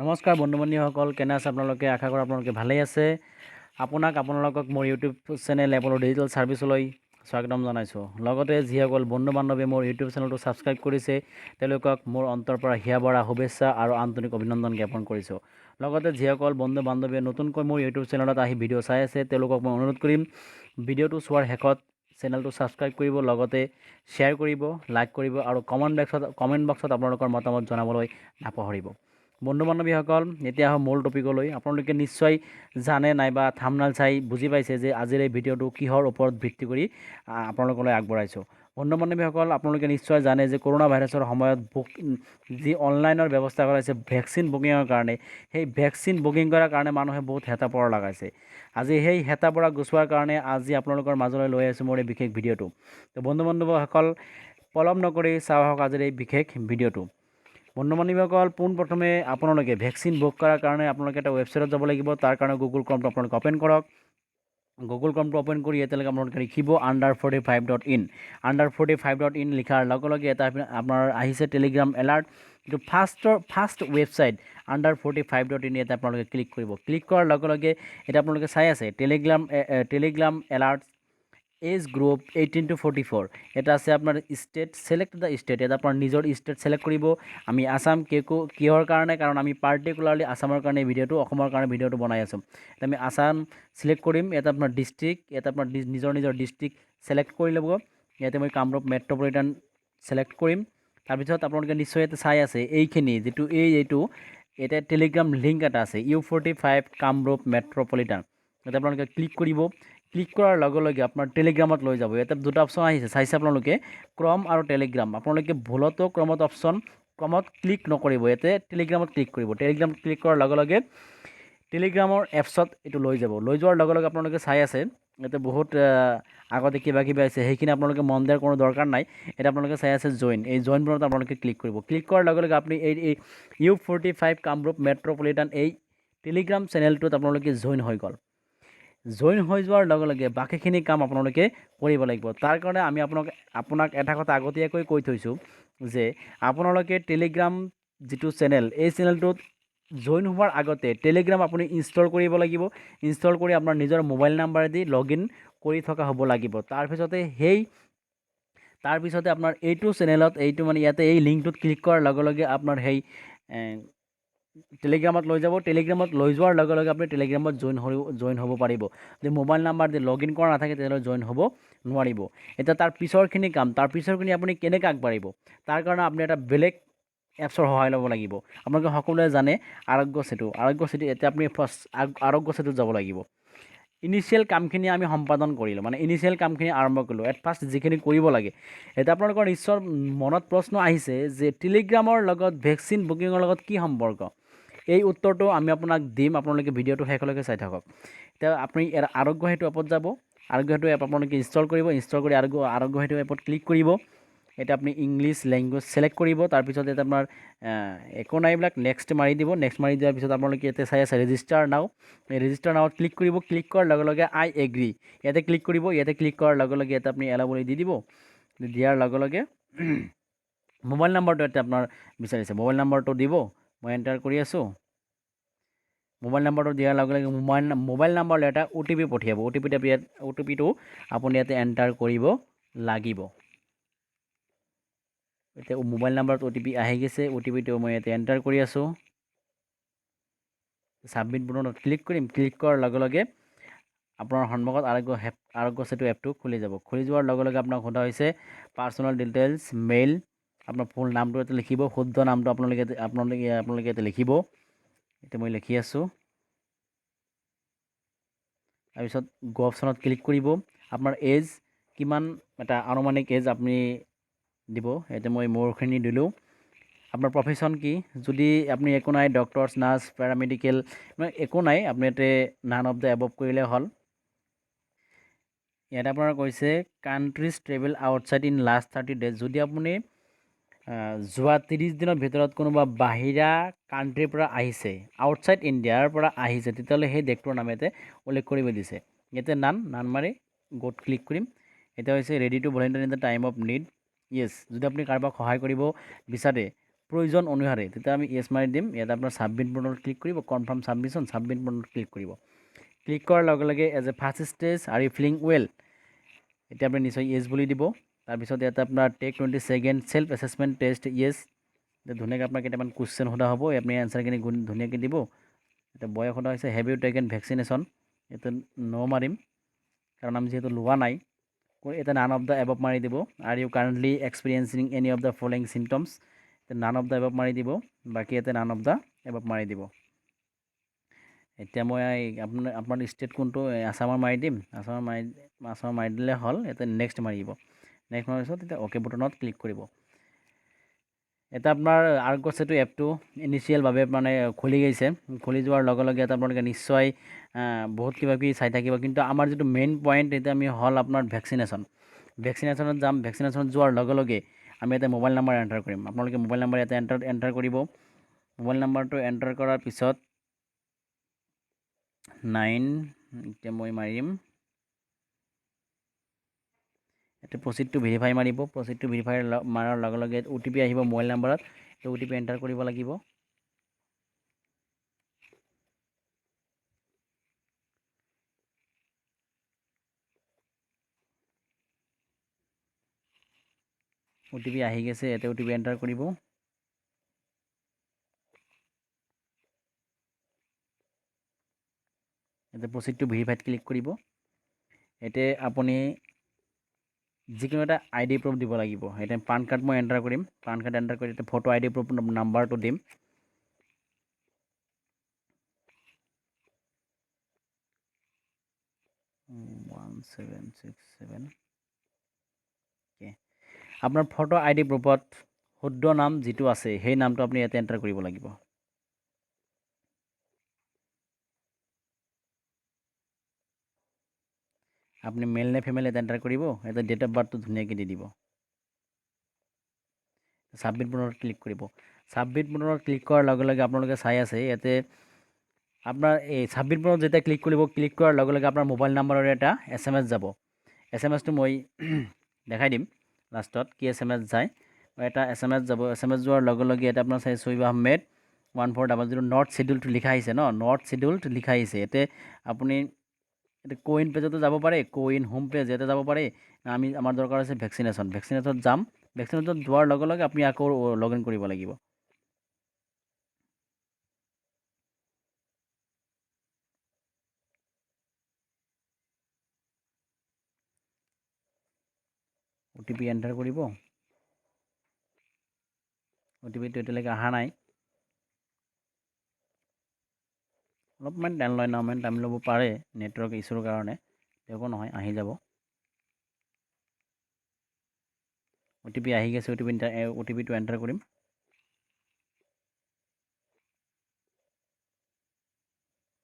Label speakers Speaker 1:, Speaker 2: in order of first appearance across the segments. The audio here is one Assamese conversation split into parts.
Speaker 1: নমস্কাৰ বন্ধু বান্ধৱীসকল, কেনে আছে আপোনালোকে? আশা কৰোঁ আপোনালোকে ভালেই আছে। আপোনালোকক মোৰ ইউটিউব চেনেল এপল ডিজিটেল ছাৰ্ভিচলৈ স্বাগতম জনাইছোঁ। লগতে যিসকল বন্ধু বান্ধৱীয়ে মোৰ ইউটিউব চেনেলটো ছাবস্ক্ৰাইব কৰিছে তেওঁলোকক মোৰ অন্তৰ পৰা হিয়া ভৰা শুভেচ্ছা আৰু আন্তৰিক অভিনন্দন জ্ঞাপন কৰিছোঁ। লগতে যিসকল বন্ধু বান্ধৱীয়ে নতুনকৈ মোৰ ইউটিউব চেনেলত আহি ভিডিঅ' চাই আছে তেওঁলোকক মই অনুৰোধ কৰিম, ভিডিঅ'টো চোৱাৰ শেষত চেনেলটো ছাবস্ক্ৰাইব কৰিব, লগতে শ্বেয়াৰ কৰিব, লাইক কৰিব আৰু কমেণ্ট বক্সত আপোনালোকৰ মতামত জনাবলৈ নাপাহৰিব। বন্ধু বান্ধৱীসকল, এতিয়া মূল টপিকলৈ। আপোনালোকে নিশ্চয় জানে নাইবা থাম্বনেইল চাই বুজি পাইছে যে আজিৰ এই ভিডিঅ'টো কিহৰ ওপৰত ভিত্তি কৰি আপোনালোকলৈ আগবঢ়াইছোঁ। বন্ধু বান্ধৱীসকল, আপোনালোকে নিশ্চয় জানে যে কৰোণা ভাইৰাছৰ সময়ত যি অনলাইনৰ ব্যৱস্থা কৰাইছে ভেকচিন বুকিঙৰ কাৰণে, সেই ভেকচিন বুকিং কৰাৰ কাৰণে মানুহে বহুত হেতা পৰ লগাইছে। আজি সেই হেতা পৰা গুচোৱাৰ কাৰণে আজি আপোনালোকৰ মাজলৈ লৈ আহিছোঁ মোৰ এই বিশেষ ভিডিঅ'টো। তো বন্ধু বান্ধৱীসকল, পলম নকৰি চাওঁ আহক আজিৰ এই বিশেষ ভিডিঅ'টো। বন্ধু বান্ধৱীসকল, পোনপ্ৰথমে আপোনালোকে ভেকচিন বুক কৰাৰ কাৰণে আপোনালোকে এটা ৱেবছাইটত যাব লাগিব। তাৰ কাৰণে গুগল ক্ৰমটো আপোনালোকে অ'পেন কৰক। গুগল ক্ৰমটো অ'পেন কৰি এতিয়ালৈকে আপোনালোকে লিখিব under45.in। under45.in লিখাৰ লগে লগে এটা আপোনাৰ আহিছে টেলিগ্ৰাম এলাৰ্ট। এইটো ফাৰ্ষ্ট ৱেবছাইট under45.in। ইয়াতে আপোনালোকে ক্লিক কৰিব। ক্লিক কৰাৰ লগে লগে এতিয়া আপোনালোকে চাই আছে Telegram alert age group 18 to 44। এটা আছে আপোনাৰ ষ্টেট, ছিলেক্ট দ্য ষ্টেট। এটা আপোনাৰ নিজৰ ষ্টেট ছিলেক্ট কৰিব। আমি আসাম কিহৰ কাৰণে? কাৰণ আমি পাৰ্টিকুলাৰলি আসামৰ কাৰণে ভিডিঅ'টো, অসমৰ কাৰণে ভিডিঅ'টো বনাই আছোঁ। আমি আসাম ছিলেক্ট কৰিম। এটা আপোনাৰ ডিষ্ট্ৰিক্ট, এটা আপোনাৰ নিজৰ ডিষ্ট্ৰিক্ট ছিলেক্ট কৰি ল'ব। ইয়াতে মই কামৰূপ মেট্ৰ'পলিটান ছিলেক্ট কৰিম। তাৰপিছত আপোনালোকে নিশ্চয় ইয়াতে চাই আছে এইখিনি এইটো এটা টেলিগ্ৰাম লিংক এটা আছে U45 কামৰূপ মেট্ৰ'পলিটান। ইয়াতে আপোনালোকে ক্লিক কৰিব। ক্লিক কৰাৰ লগে লগে আপোনাৰ টেলিগ্ৰামত লৈ যাব। ইয়াতে দুটা অপশ্যন আহিছে, চাইছে আপোনালোকে, ক্ৰম আৰু টেলিগ্ৰাম। আপোনালোকে ভুলতো ক্ৰমত ক্লিক নকৰিব, ইয়াতে টেলিগ্ৰামত ক্লিক কৰিব। টেলিগ্ৰামত ক্লিক কৰাৰ লগে লগে টেলিগ্ৰামৰ এপছত এইটো লৈ যাব। লৈ যোৱাৰ লগে লগে আপোনালোকে চাই আছে ইয়াতে বহুত আগতে কিবা আছে, সেইখিনি আপোনালোকে মন দিয়াৰ কোনো দৰকাৰ নাই। এতিয়া আপোনালোকে চাই আছে জইন। এই জইন বটনত আপোনালোকে ক্লিক কৰিব। ক্লিক কৰাৰ লগে লগে আপুনি এই U45 কামৰূপ মেট্ৰ'পলিটান এই টেলিগ্ৰাম চেনেলটোত আপোনালোকে জইন হৈ গ'ল। জইন হৈ যোৱাৰ লগে লগে বাকীখিনি কাম আপোনালোকে কৰিব লাগিব। তাৰ কাৰণে আমি আপোনাক এটা কথা আগতীয়াকৈ কৈ থৈছোঁ যে আপোনালোকে টেলিগ্ৰাম যিটো চেনেল, এই চেনেলটোত জইন হোৱাৰ আগতে টেলিগ্ৰাম আপুনি ইনষ্টল কৰিব লাগিব। ইনষ্টল কৰি আপোনাৰ নিজৰ মোবাইল নাম্বাৰেদি লগ ইন কৰি থকা হ'ব লাগিব। তাৰপিছতে আপোনাৰ এইটো চেনেলত ইয়াতে এই লিংকটোত ক্লিক কৰাৰ লগে লগে আপোনাৰ সেই টেলিগ্ৰামত লৈ যাব। টেলিগ্ৰামত লৈ যোৱাৰ লগে লগে আপুনি টেলিগ্ৰামত জইন হ'ব পাৰিব। যদি mobile number the log in কৰা নাথাকে তেতিয়াহ'লে জইন হ'ব নোৱাৰিব। এতিয়া তাৰ পিছৰখিনি আপুনি কেনেকৈ আগবাঢ়িব? তাৰ কাৰণে আপুনি এটা বেলেগ এপছৰ সহায় ল'ব লাগিব। আপোনালোকে সকলোৱে জানে আৰোগ্য সেতু। এতিয়া আপুনি ফাৰ্ষ্ট আৰোগ্য সেতুত যাব লাগিব। ইনিচিয়েল কামখিনি আমি সম্পাদন কৰিলোঁ, মানে ইনিচিয়েল কামখিনি আৰম্ভ কৰিলোঁ। এট ফাৰ্ষ্ট যিখিনি কৰিব লাগে, এতিয়া আপোনালোকৰ নিশ্চয় মনত প্ৰশ্ন আহিছে যে টেলিগ্ৰামৰ লগত ভেকচিন বুকিঙৰ লগত কি সম্পৰ্ক? এই উত্তৰটো আমি আপোনাক দিম। আপোনালোকে ভিডিঅ'টো শেষলৈকে চাই থাকক। এতিয়া আপুনি আৰোগ্য সেতু এপত যাব। আৰোগ্য সেতু এপ আপোনালোকে ইনষ্টল কৰিব। ইনষ্টল কৰি আৰোগ্য সেতু এপত ক্লিক কৰিব। এতিয়া আপুনি ইংলিছ লেংগুৱেজ ছিলেক্ট কৰিব। তাৰপিছত ইয়াতে আপোনাৰ একো নাই, এইবিলাক নেক্সট মাৰি দিব। নেক্সট মাৰি দিয়াৰ পিছত আপোনালোকে ইয়াতে চাই আছে ৰেজিষ্টাৰ নাও। এই ৰেজিষ্টাৰ নাওত ক্লিক কৰিব। ক্লিক কৰাৰ লগে লগে আই এগ্ৰী ইয়াতে ক্লিক কৰিব। ইয়াতে ক্লিক কৰাৰ লগে লগে ইয়াতে আপুনি এলাও বুলি দি দিব। দিয়াৰ লগে লগে মোবাইল নাম্বাৰটো ইয়াতে আপোনাৰ বিচাৰিছে, মোবাইল নাম্বাৰটো দিব। মই এণ্টাৰ কৰি আছোঁ। মোবাইল নাম্বাৰটো দিয়াৰ লগে লগে মোবাইল নাম্বাৰলৈ এটা OTP পঠিয়াব। OTPটো আপুনি ইয়াতে এণ্টাৰ কৰিব লাগিব। এতিয়া মোবাইল নাম্বাৰত OTP আহি গৈছে। OTPটো মই ইয়াতে এণ্টাৰ কৰি আছোঁ। ছাবমিট বুটানত ক্লিক কৰিম। ক্লিক কৰাৰ লগে লগে আপোনাৰ সন্মুখত আৰোগ্য সেতু এপটো খুলি যাব। খুলি যোৱাৰ লগে লগে আপোনাক সোধা হৈছে পাৰ্চনেল ডিটেইলছ, মেইল, আপোনাৰ ফুল নামটো ইয়াতে লিখিব। শুদ্ধ নামটো আপোনালোকে ইয়াতে লিখিব। এতিয়া মই লিখি আছোঁ। তাৰপিছত গো অপশ্যনত ক্লিক কৰিব। আপোনাৰ এজ কিমান, এটা আনুমানিক এজ আপুনি দিব। ইয়াতে মই মোৰখিনি দিলোঁ। আপোনাৰ প্ৰফেশ্যন কি? যদি আপুনি একো নাই, ডক্টৰছ, নাৰ্ছ, পেৰামেডিকেল, একো নাই, আপুনি ইয়াতে নান অফ দ্য এবভ কৰিলে হ'ল। ইয়াতে আপোনাৰ কৈছে countries travel outside in last 30 days। যদি আপুনি যোৱা 30 দিনৰ ভিতৰত কোনোবা বাহিৰা কাণ্ট্ৰিৰ পৰা আহিছে, আউটছাইড ইণ্ডিয়াৰ পৰা আহিছে, তেতিয়াহ'লে সেই দেশটোৰ নাম ইয়াতে উল্লেখ কৰিব দিছে। ইয়াতে নান মাৰি গোট ক্লিক কৰিম। এতিয়া হৈছে ready to volunteer in the time of need. Yes, যদি আপুনি কাৰোবাক সহায় কৰিব বিচাৰে প্ৰয়োজন অনুসাৰে তেতিয়া আমি য়েছ মাৰি দিম। ইয়াত আপোনাৰ ছাবমিট বটনত ক্লিক কৰিব, কনফাৰ্ম ছাবমিশ্যন ছাবমিট বটনত ক্লিক কৰিব। ক্লিক কৰাৰ লগে লগে as a first stage are you feeling well, এতিয়া আপুনি নিশ্চয় য়েছ বুলি দিব। তাৰপিছত ইয়াতে আপোনাৰ take 20 second self assessment test yes, এতিয়া ধুনীয়াকৈ আপোনাক কেইটামান কুৱেশ্যন সোধা হ'ব, আপুনি এনচাৰখিনি ধুনীয়াকৈ দিব। এতিয়া বয়স সোধা হৈছে হেভ ইউ টেকেন ভেকচিনেশ্যন, ইয়াতে ন' মাৰিম কাৰণ আমি যিহেতু লোৱা নাই। এতিয়া নান অফ দ্য এবভ মাৰি দিব। Are you currently experiencing any of the following symptoms, none of the above মাৰি দিব, বাকী ইয়াতে নান অফ দ্য এবভ মাৰি দিব। এতিয়া মই আপোনাৰ ষ্টেট কোনটো আছামৰ মাৰি দিম, আছামৰ মাৰি দিলে হ'ল। ইয়াতে নেক্সট মাৰিব, নেক্সট মাৰাৰ পিছত এতিয়া অ'কে বটনত ক্লিক কৰিব। এতিয়া আপোনাৰ আৰ্গছ এপটো ইনিচিয়েলভাৱে মানে খুলি গৈছে, খুলি যোৱাৰ লগে লগে এটা আপোনালোকে নিশ্চয় বহুত কিবা কিবি চাই থাকিব, কিন্তু আমাৰ যিটো মেইন পইণ্ট এতিয়া আমি হ'ল আপোনাৰ ভেকচিনেশ্যনত যাম। ভেকচিনেশ্যনত যোৱাৰ লগে লগে আমি ইয়াতে মোবাইল নাম্বাৰ এণ্টাৰ কৰিম। আপোনালোকে মোবাইল নাম্বাৰ ইয়াতে এণ্টাৰ কৰিব। মোবাইল নাম্বাৰটো এণ্টাৰ কৰাৰ পিছত 9, এতিয়া মই মাৰিম, এতিয়া প্ৰচিড টু ভেৰিফাই মাৰিব। প্ৰচিড টু ভেৰিফাই মাৰাৰ লগে লগে OTP আহিব মোবাইল নাম্বাৰত, সেই OTP এণ্টাৰ কৰিব লাগিব। OTP আহি গৈছে, ইয়াতে OTP এণ্টাৰ কৰিব। ইয়াতে প্ৰচিড টু ভেৰিফাইত ক্লিক কৰিব। এতিয়া আপুনি যিকোনো এটা ID প্ৰুফ দিব লাগিব। এতিয়া পান কাৰ্ড মই এণ্টাৰ কৰিম, পান কাৰ্ড এণ্টাৰ কৰি এতিয়া ফটো ID প্ৰুফ নাম্বাৰটো দিম। আপোনাৰ ফটো ID প্ৰুফত শুদ্ধ নাম যিটো আছে সেই নামটো আপুনি ইয়াতে এণ্টাৰ কৰিব লাগিব। আপুনি মেল নে ফিমেল ইয়াতে এণ্টাৰ কৰিব। ইয়াতে ডেট অফ বাৰ্থটো ধুনীয়াকৈ দি দিব। ছাবমিট বটনত ক্লিক কৰিব। ছাবমিট বটনত ক্লিক কৰাৰ লগে লগে আপোনালোকে চাই আছে ইয়াতে আপোনাৰ এই ছাবমিট বটনত যেতিয়া ক্লিক কৰিব, ক্লিক কৰাৰ লগে লগে আপোনাৰ মোবাইল নাম্বাৰৰ এটা SMS যাব। SMS টো মই দেখাই দিম লাষ্টত কি SMS যায়। এটা SMS যাব। SMS যোৱাৰ লগে লগে ইয়াতে আপোনাৰ চাই শহীদ আহমেদ 1400 নট শ্বেডিউলটো লিখা আহিছে ন, নট শ্বেডিউলড লিখা আহিছে। ইয়াতে আপুনি কোৱিন পেজতো যাব পাৰে, কোৱিন হোম পেজ ইয়াতে যাব পাৰে। আমাৰ দৰকাৰ হৈছে ভেকচিনেশ্যনত যাম। ভেকচিনেশ্যনত যোৱাৰ লগে লগে আপুনি আকৌ লগ ইন কৰিব লাগিব। OTP এণ্টাৰ কৰিব। OTPটো এতিয়ালৈকে অহা নাই, অলপমান টাইম ল'ব পাৰে নেটৱৰ্ক ইছ্যুৰ কাৰণে, একো নহয় আহি যাব। OTP আহি গৈছে, OTPটো এণ্টাৰ কৰিম।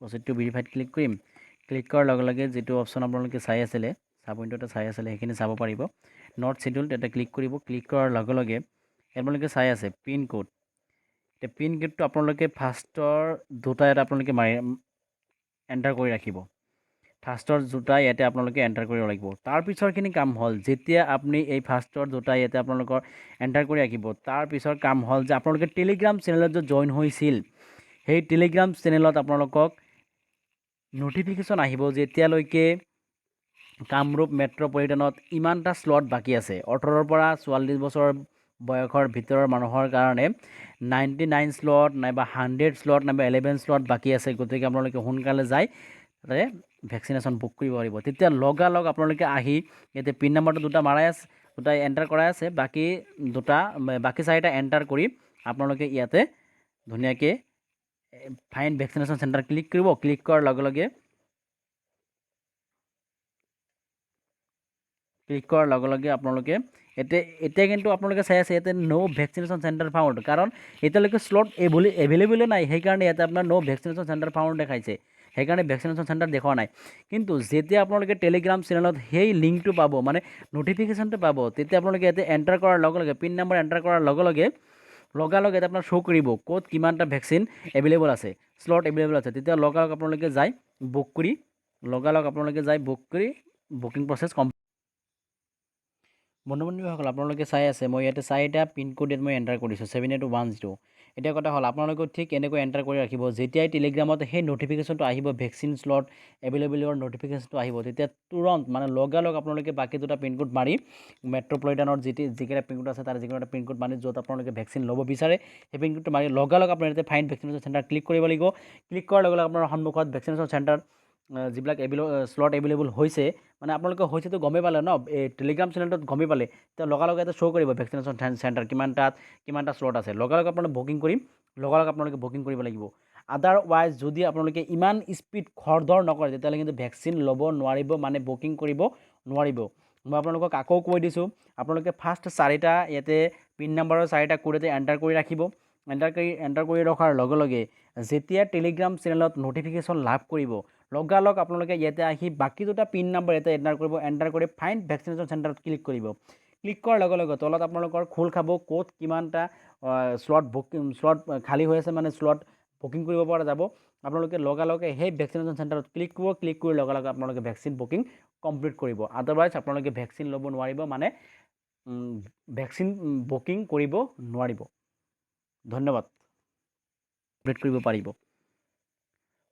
Speaker 1: প্ৰচিড টু ভেৰিফাইড ক্লিক কৰিম। ক্লিক কৰাৰ লগে লগে যিটো অপশ্যন আপোনালোকে চাই আছিলে, চাব উইণ্ড'তে চাই আছিলে, সেইখিনি চাব পাৰিব। নট শ্বেডিউলড এটা ক্লিক কৰিব। ক্লিক কৰাৰ লগে লগে আপোনালোকে চাই আছে পিন কোড। এতিয়া পিন কোডটো আপোনালোকে ফাৰ্ষ্টৰ দুটা এটা আপোনালোকে এণ্টাৰ কৰি ৰাখিব। ফাৰ্ষ্টৰ দুটা ইয়াতে আপোনালোকে এণ্টাৰ কৰিব লাগিব। তাৰপিছৰখিনি কাম হ'ল যেতিয়া আপুনি এই ফাৰ্ষ্টৰ দুটা ইয়াতে আপোনালোকৰ এণ্টাৰ কৰি ৰাখিব, তাৰপিছৰ কাম হ'ল যে আপোনালোকে টেলিগ্ৰাম চেনেলত যে জইন হৈছিল, সেই টেলিগ্ৰাম চেনেলত আপোনালোকক ন'টিফিকেশ্যন আহিব যেতিয়ালৈকে কামৰূপ মেট্ৰ'পলিটানত ইমানটা স্লট বাকী আছে। 18ৰ পৰা 44 বছৰ বয়সৰ ভিতৰৰ মানুহৰ কাৰণে 99 স্লট নাইবা 100 স্লট নাইবা 11 স্লট বাকী আছে। গতিকে আপোনালোকে সোনকালে যায় তাতে ভেকচিনেশ্যন বুক কৰিব পাৰিব। তেতিয়া লগালগ আপোনালোকে আহি ইয়াতে পিন নাম্বাৰটো দুটা এণ্টাৰ কৰাই আছে, বাকী চাৰিটা এণ্টাৰ কৰি আপোনালোকে ইয়াতে ধুনীয়াকৈ ফাইণ্ড ভেকচিনেশ্যন চেণ্টাৰ ক্লিক কৰিব। ক্লিক কৰাৰ লগে লগে আপোনালোকে এতিয়া কিন্তু আপোনালোকে চাই আছে ইয়াতে ন' ভেকচিনেশ্যন চেণ্টাৰ ফাউণ্ড, কাৰণ এতিয়ালৈকে স্লট এভেইলেবলে নাই। সেইকাৰণে ইয়াতে আপোনাৰ ন' ভেকচিনেশ্যন চেণ্টাৰ ফাউণ্ড দেখাইছে, সেইকাৰণে ভেকচিনেশ্যন চেণ্টাৰ দেখুওৱা নাই। কিন্তু যেতিয়া আপোনালোকে টেলিগ্ৰাম চেনেলত সেই লিংকটো পাব, মানে ন'টিফিকেশ্যনটো পাব, তেতিয়া আপোনালোকে ইয়াতে এণ্টাৰ কৰাৰ লগে লগে পিন নাম্বাৰ এণ্টাৰ কৰাৰ লগে লগে ইয়াতে আপোনাৰ শ্ব' কৰিব ক'ত কিমানটা ভেকচিন এভেইলেবল আছে, স্লট এভেইলেবল আছে। তেতিয়া লগালগ আপোনালোকে যায় বুক কৰি বুকিং প্ৰচেছ বন্ধু বান্ধৱীসকল আপোনালোকে চাই আছে মই ইয়াতে 4টা পিনক'ড ইয়াত মই এণ্টাৰ কৰিছোঁ 78210 এতিয়া কথা হ'ল আপোনালোকে ঠিক এনেকৈ এণ্টাৰ কৰি ৰাখিব যেতিয়াই টেলিগ্ৰামত সেই ন'টিফিকেশ্যনটো আহিব ভেকচিন স্লট এভেইলেবলৰ ন'টিফিকেশ্যনটো আহিব তেতিয়া তুৰন্ত মানে লগালগ আপোনালোকে বাকী দুটা পিনক'ড মাৰি মেট্ৰ'পলিটানৰ যিকেইটা পিনক'ড আছে তাৰ যিকোনো এটা পিনক'ড মাৰি য'ত আপোনালোকে ভেকচিন ল'ব বিচাৰে সেই পিনক'ডটো মাৰি লগালগ আপোনাৰ ইয়াতে ফাইণ্ড ভেকচিনেশ্যন চেণ্টাৰ ক্লিক কৰিব লাগিব ক্লিক কৰাৰ লগে লগে আপোনাৰ সন্মুখত ভেকচিনেশ্যন চেণ্টাৰ যিবিলাক স্লট এভেইলেবল হৈছে মানে আপোনালোকে হৈছেতো গমেই পালে ন এই টেলিগ্ৰাম চেনেলটোত গমেই পালে তেতিয়া লগালগ এটা শ্ব' কৰিব ভেকচিনেশ্যন চেণ্টাৰ কিমানটা স্লট আছে লগালগ আপোনালোকে বুকিং কৰিব লাগিব আদাৰৱাইজ যদি আপোনালোকে ইমান স্পীড খৰধৰ নকৰে তেতিয়াহ'লে কিন্তু ভেকচিন ল'ব নোৱাৰিব মানে বুকিং কৰিব নোৱাৰিব মই আপোনালোকক আকৌ কৈ দিছোঁ আপোনালোকে ফাৰ্ষ্ট 4টা ইয়াতে পিন নাম্বাৰৰ 4টা কোড ইয়াতে এণ্টাৰ কৰি ৰাখিব এণ্টাৰ কৰি ৰখাৰ লগে লগে যেতিয়া টেলিগ্ৰাম চেনেলত ন'টিফিকেশ্যন লাভ কৰিব লগালগ আপোনালোকে ইয়াতে আহি বাকী দুটা পিন নাম্বাৰ ইয়াতে এণ্টাৰ কৰি ফাইণ্ড ভেকচিনেশ্যন চেণ্টাৰত ক্লিক কৰিব ক্লিক কৰাৰ লগে লগে তলত আপোনালোকৰ খোল খাব ক'ত কিমানটা স্লট খালী হৈ আছে মানে স্লট বুকিং কৰিব পৰা যাব আপোনালোকে লগালগে সেই ভেকচিনেশ্যন চেণ্টাৰত ক্লিক কৰি লগালগে আপোনালোকে ভেকচিন বুকিং কমপ্লিট কৰিব আদাৰৱাইজ আপোনালোকে ভেকচিন ল'ব নোৱাৰিব মানে ভেকচিন বুকিং কৰিব নোৱাৰিব ধন্যবাদ কমপ্লিট কৰিব পাৰিব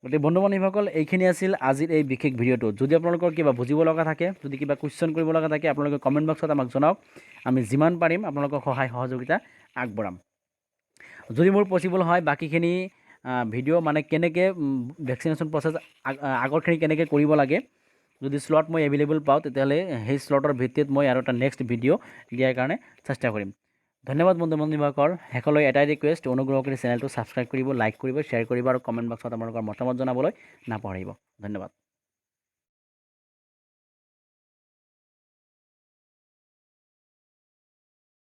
Speaker 1: গতিকে বন্ধু বান্ধৱীসকল এইখিনি আছিল আজিৰ এই বিশেষ ভিডিঅ'টো যদি আপোনালোকৰ কিবা বুজিব লগা থাকে যদি কিবা কুৱেশ্যন কৰিব লগা থাকে আপোনালোকে কমেণ্ট বক্সত আমাক জনাওক আমি যিমান পাৰিম আপোনালোকক সহায় সহযোগিতা আগবঢ়াম যদি মোৰ পচিবল হয় বাকীখিনি ভিডিঅ' মানে কেনেকৈ ভেকচিনেশ্যন প্ৰচেছ আগৰখিনি কেনেকৈ কৰিব লাগে যদি স্লট মই এভেইলেবল পাওঁ তেতিয়াহ'লে সেই স্লটৰ ভিত্তিত মই আৰু এটা নেক্সট ভিডিঅ' দিয়াৰ কাৰণে চেষ্টা কৰিম ধন্যবাদ বন্ধু বান্ধৱীসকল শেষলৈ এটাই ৰিকুৱেষ্ট অনুগ্ৰহ কৰি চেনেলটো ছাবস্ক্ৰাইব কৰিব লাইক কৰিব শ্বেয়াৰ কৰিব আৰু কমেণ্ট বক্সত আপোনালোকৰ মতামত জনাবলৈ নাপাহৰিব ধন্যবাদ